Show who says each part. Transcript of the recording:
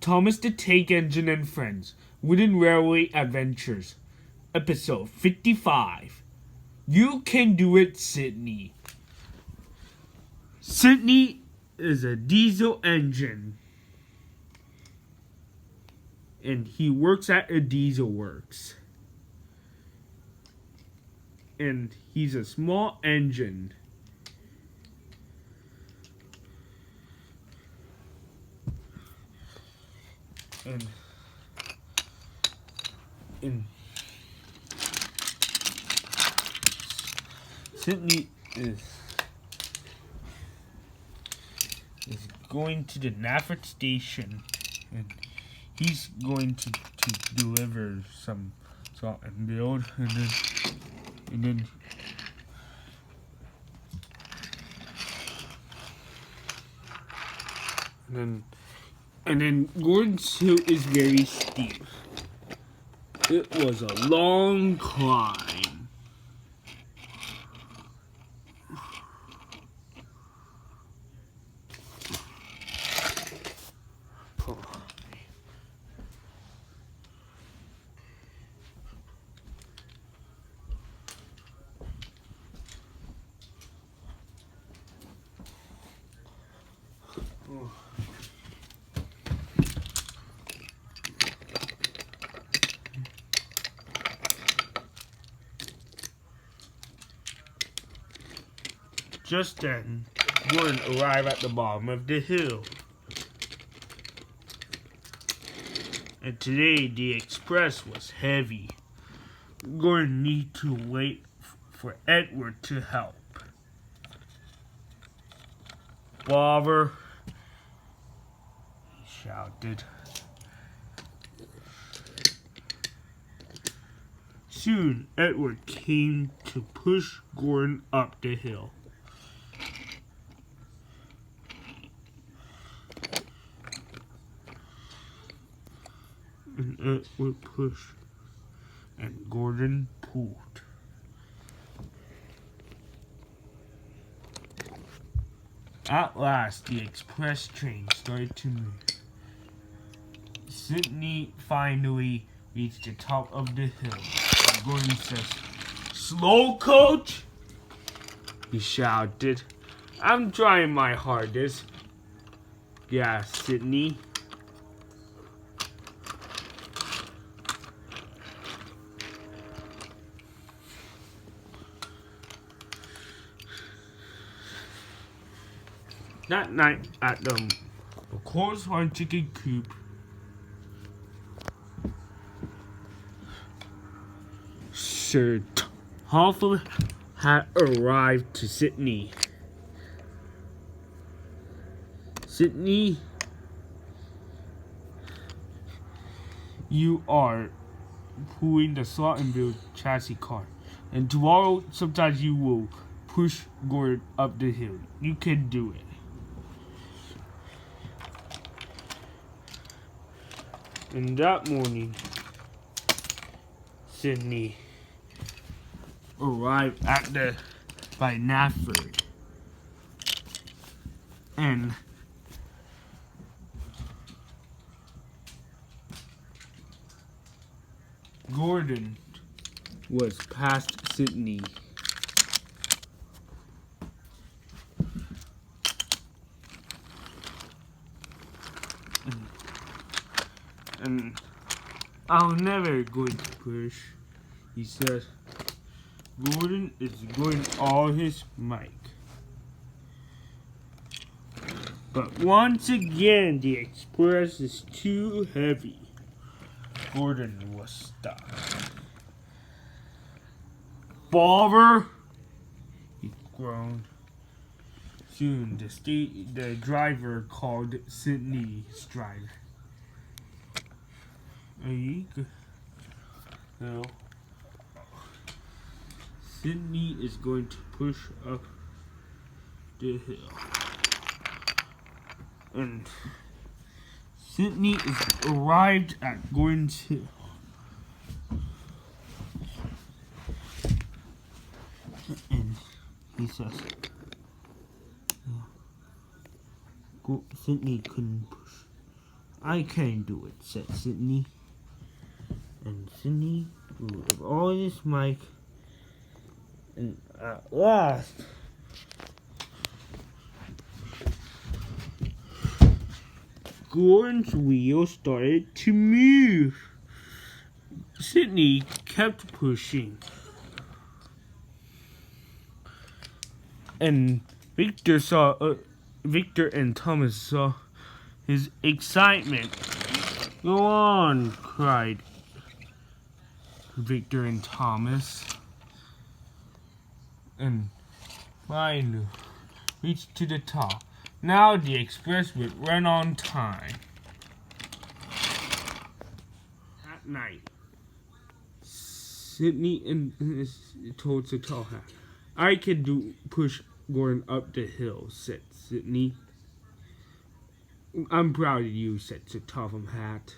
Speaker 1: Thomas the Tank Engine and Friends, Wooden Railway Adventures, Episode 55. You Can Do It, Sidney. Sidney is a diesel engine, and he works at a diesel works. And he's a small engine. And Sidney is going to the Nafford station, and he's going to deliver some salt and build, and then Gordon's hill is very steep. It was a long climb. Just then, Gordon arrived at the bottom of the hill. And today, the express was heavy. Gordon needed to wait for Edward to help. "Bother," he shouted. Soon, Edward came to push Gordon up the hill. And Edward pushed, and Gordon pulled. At last, the express train started to move. Sidney finally reached the top of the hill. And Gordon says, "Slow, coach?" he shouted. "I'm trying my hardest." "Yeah, Sidney." That night at the Coors Horn Chicken Coop, Sir Toffle had arrived to Sidney. "Sidney, you are pulling the slot and build chassis car, and tomorrow sometimes you will push Gordon up the hill. You can do it." And that morning, Sidney arrived by Nafford, and Gordon was past Sidney. And "I'm never going to push," he said. Gordon is going all his might. But once again, the express is too heavy. Gordon was stuck. "Bother," he groaned. Soon, the driver called Sidney's driver. No. Sidney is going to push up the hill. And Sidney is arrived at Gordon's hill. And he says, Sidney couldn't push I can do it, said Sidney. And Sidney grew up all his mic, and at last, Gordon's wheel started to move. Sidney kept pushing, and Victor and Thomas saw his excitement. Go on, cried Victor and Thomas, and finally reached to the top. Now the express would run on time. At night, Sidney told Satoha, I can push Gordon up the hill, said Sidney. I'm proud of you, said Satoha Hat.